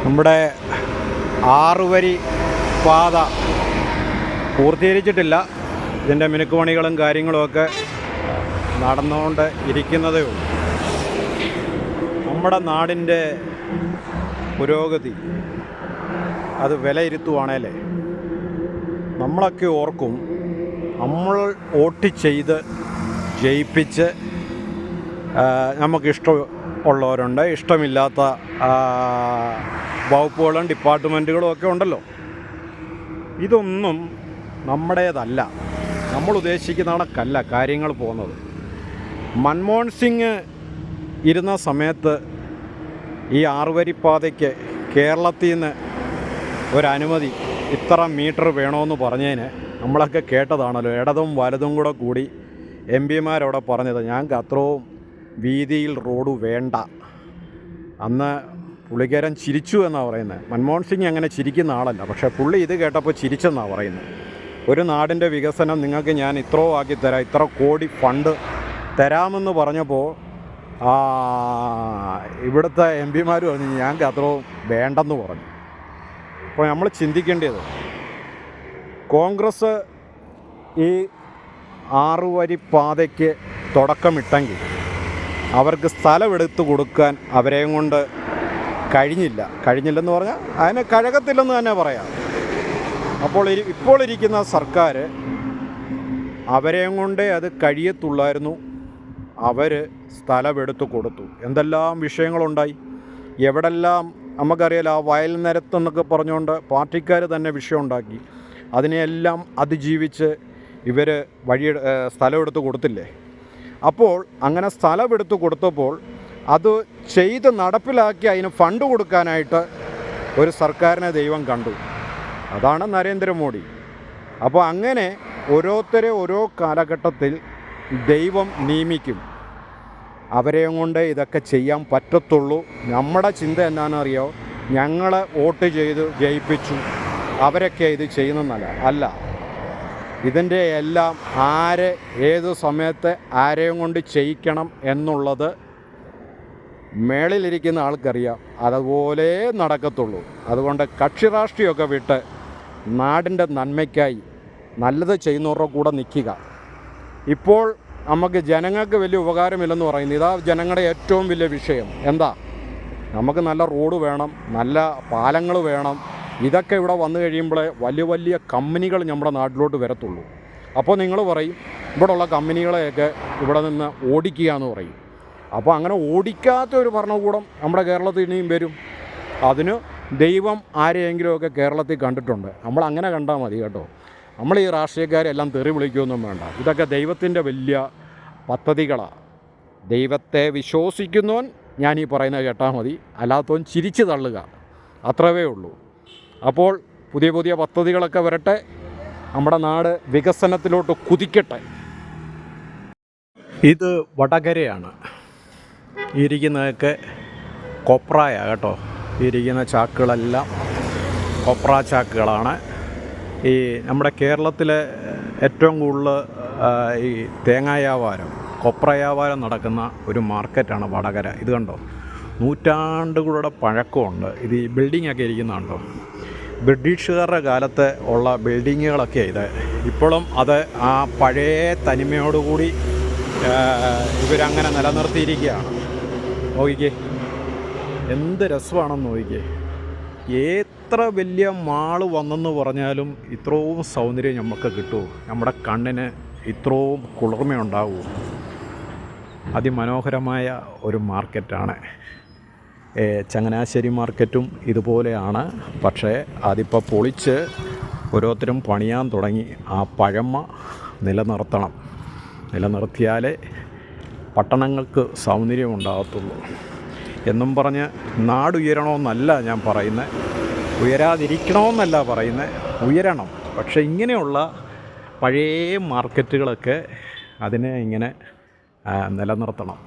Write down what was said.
നമ്മുടെ 6 വരി പാത പൂർത്തീകരിച്ചിട്ടില്ല. ഇതിൻ്റെ മിനുക്കുപണികളും കാര്യങ്ങളുമൊക്കെ നടന്നുകൊണ്ട് ഇരിക്കുന്നതേ ഉള്ളൂ. നമ്മുടെ നാടിൻ്റെ പുരോഗതി അത് വിലയിരുത്തുവാണേലേ നമ്മളൊക്കെ ഓർക്കും, നമ്മൾ വോട്ട് ചെയ്ത് ജയിപ്പിച്ച് നമുക്കിഷ്ടമുള്ളവരുണ്ട്, ഇഷ്ടമില്ലാത്ത വകുപ്പുകളും ഡിപ്പാർട്ട്മെൻറ്റുകളും ഒക്കെ ഉണ്ടല്ലോ. ഇതൊന്നും നമ്മുടേതല്ല. നമ്മൾ ഉദ്ദേശിക്കുന്ന കണക്കല്ല കാര്യങ്ങൾ പോകുന്നത്. മൻമോഹൻ സിംഗ് ഇരുന്ന സമയത്ത് ഈ 6 വരിപ്പാതയ്ക്ക് കേരളത്തിൽ നിന്ന് ഒരനുമതി ഇത്ര മീറ്റർ വേണമെന്ന് പറഞ്ഞതിന് നമ്മളൊക്കെ കേട്ടതാണല്ലോ. ഇടതും വലതും കൂടി എം പിമാരവിടെ പറഞ്ഞത് ഞങ്ങൾക്ക് അത്രയും വീതിയിൽ റോഡ് വേണ്ട. അന്ന് പുള്ളിക്കാരൻ ചിരിച്ചു എന്നാണ് പറയുന്നത്. മൻമോഹൻ സിംഗ് അങ്ങനെ ചിരിക്കുന്ന ആളല്ല, പക്ഷേ പുള്ളി ഇത് കേട്ടപ്പോൾ ചിരിച്ചെന്നാണ് പറയുന്നത്. ഒരു നാടിൻ്റെ വികസനം നിങ്ങൾക്ക് ഞാൻ ഇത്രയോ ആക്കി തരാം, ഇത്ര കോടി ഫണ്ട് തരാമെന്ന് പറഞ്ഞപ്പോൾ ഇവിടുത്തെ എം പിമാർ പറഞ്ഞു ഞങ്ങൾക്ക് അത്രയും വേണ്ടെന്ന് പറഞ്ഞു. അപ്പോൾ നമ്മൾ ചിന്തിക്കേണ്ടത്, കോൺഗ്രസ് ഈ 6 വരി പാതയ്ക്ക് തുടക്കമിട്ടെങ്കിൽ അവർക്ക് സ്ഥലമെടുത്ത് കൊടുക്കാൻ അവരെയും കൊണ്ട് കഴിഞ്ഞില്ലെന്ന് പറഞ്ഞാൽ അതിനെ കഴകത്തില്ലെന്ന് തന്നെ പറയാം. അപ്പോൾ ഇപ്പോൾ ഇരിക്കുന്ന സർക്കാർ അവരെയും കൊണ്ടേ അത് കഴിയത്തുള്ളായിരുന്നു. അവർ സ്ഥലമെടുത്ത് കൊടുത്തു. എന്തെല്ലാം വിഷയങ്ങളുണ്ടായി, എവിടെല്ലാം നമുക്കറിയാലോ. ആ വയൽ നിരത്തെന്നൊക്കെ പറഞ്ഞുകൊണ്ട് പാർട്ടിക്കാർ തന്നെ വിഷയം ഉണ്ടാക്കി. അതിനെയെല്ലാം അതിജീവിച്ച് ഇവർ സ്ഥലമെടുത്ത് കൊടുത്തില്ലേ. അപ്പോൾ അങ്ങനെ സ്ഥലമെടുത്ത് കൊടുത്തപ്പോൾ അത് ചെയ്ത് നടപ്പിലാക്കി അതിന് ഫണ്ട് കൊടുക്കാനായിട്ട് ഒരു സർക്കാരിനെ ദൈവം കണ്ടു. അതാണ് നരേന്ദ്രമോദി. അപ്പോൾ അങ്ങനെ ഓരോരുത്തരെ ഓരോ കാലഘട്ടത്തിൽ ദൈവം നിയമിക്കും. അവരെയും കൊണ്ട് ഇതൊക്കെ ചെയ്യാൻ പറ്റത്തുള്ളൂ. നമ്മുടെ ചിന്ത എന്നാണെന്നറിയോ, ഞങ്ങളെ വോട്ട് ചെയ്ത് ജയിപ്പിച്ചു അവരൊക്കെ ഇത് ചെയ്യുന്നതല്ല. അല്ല, ഇതിൻ്റെ എല്ലാം ഏത് സമയത്ത് ആരെയും കൊണ്ട് ചെയ്യിക്കണം എന്നുള്ളത് മേളിലിരിക്കുന്ന ആൾക്കറിയാം. അതുപോലെ നടക്കത്തുള്ളൂ. അതുകൊണ്ട് കക്ഷി രാഷ്ട്രീയമൊക്കെ വിട്ട് നാടിൻ്റെ നന്മയ്ക്കായി നല്ലത് ചെയ്യുന്നവരുടെ കൂടെ നിൽക്കുക. ഇപ്പോൾ നമുക്ക് ജനങ്ങൾക്ക് വലിയ ഉപകാരമില്ലെന്ന് പറയുന്നത് ഇതാ ജനങ്ങളുടെ ഏറ്റവും വലിയ വിഷയം. എന്താ? നമുക്ക് നല്ല റോഡ് വേണം, നല്ല പാലങ്ങൾ വേണം. ഇതൊക്കെ ഇവിടെ വന്നു കഴിയുമ്പോൾ വലിയ വലിയ കമ്പനികൾ നമ്മുടെ നാട്ടിലോട്ട് വരത്തുള്ളൂ. അപ്പോൾ നിങ്ങൾ പറയും ഇവിടെയുള്ള കമ്പനികളെയൊക്കെ ഇവിടെ നിന്ന് ഓടിക്കുക എന്ന് പറയും. അപ്പോൾ അങ്ങനെ ഓടിക്കാത്ത ഒരു ഭരണകൂടം നമ്മുടെ കേരളത്തിൽ ഇനിയും വരും. അതിന് ദൈവം ആരെയെങ്കിലുമൊക്കെ കേരളത്തിൽ കണ്ടിട്ടുണ്ട്. നമ്മൾ അങ്ങനെ കണ്ടാൽ മതി കേട്ടോ. നമ്മൾ ഈ രാഷ്ട്രീയക്കാരെല്ലാം തെറി വിളിക്കുകയൊന്നും വേണ്ട. ഇതൊക്കെ ദൈവത്തിൻ്റെ വലിയ പദ്ധതികളാണ്. ദൈവത്തെ വിശ്വസിക്കുന്നവൻ ഞാൻ ഈ പറയുന്നത് കേട്ടാൽ മതി, അല്ലാത്തവൻ ചിരിച്ചു തള്ളുക, അത്രവേ ഉള്ളൂ. അപ്പോൾ പുതിയ പുതിയ പദ്ധതികളൊക്കെ വരട്ടെ, നമ്മുടെ നാട് വികസനത്തിലോട്ട് കുതിക്കട്ടെ. ഇത് വടകരയാണ്. ഇരിക്കുന്നതൊക്കെ കൊപ്രയാണ് കേട്ടോ. ഇരിക്കുന്ന ചാക്കുകളെല്ലാം കൊപ്ര ചാക്കുകളാണ്. ഈ നമ്മുടെ കേരളത്തിലെ ഏറ്റവും കൂടുതൽ ഈ തേങ്ങാ വ്യാപാരം, കൊപ്ര വ്യാപാരം നടക്കുന്ന ഒരു മാർക്കറ്റാണ് വടകര. ഇത് കണ്ടോ, നൂറ്റാണ്ടുകളുടെ പഴക്കമുണ്ട്. ഇത് ഈ ബിൽഡിങ്ങൊക്കെ ഇരിക്കുന്നുണ്ടോ, ബ്രിട്ടീഷുകാരുടെ കാലത്ത് ഉള്ള ബിൽഡിങ്ങുകളൊക്കെ ഇത്. ഇപ്പോഴും അത് ആ പഴയ തനിമയോടുകൂടി ഇവരങ്ങനെ നിലനിർത്തിയിരിക്കുകയാണ്. നോക്കിക്കേ, എന്ത് രസമാണെന്ന് നോക്കിക്കേ. എത്ര വലിയ മാള് വന്നെന്ന് പറഞ്ഞാലും ഇത്രയും സൗന്ദര്യം നമുക്ക് കിട്ടുമോ? നമ്മുടെ കണ്ണിന് ഇത്രയും കുളിർമയുണ്ടാവുമോ? അതിമനോഹരമായ ഒരു മാർക്കറ്റാണ്. ചങ്ങനാശ്ശേരി മാർക്കറ്റും ഇതുപോലെയാണ്. പക്ഷേ അതിപ്പോൾ പൊളിച്ച് ഓരോരുത്തരും പണിയാൻ തുടങ്ങി. ആ പഴമ നിലനിർത്തിയാലേ പട്ടണങ്ങൾക്ക് സൗന്ദര്യം ഉണ്ടാകത്തുള്ളൂ. എന്നും പറഞ്ഞ് നാടുയരണമെന്നല്ല ഞാൻ പറയുന്നത്, ഉയരാതിരിക്കണമെന്നല്ല പറയുന്നത്, ഉയരണം. പക്ഷേ ഇങ്ങനെയുള്ള പഴയ മാർക്കറ്റുകളൊക്കെ അതിനെ ഇങ്ങനെ നിലനിർത്തണം.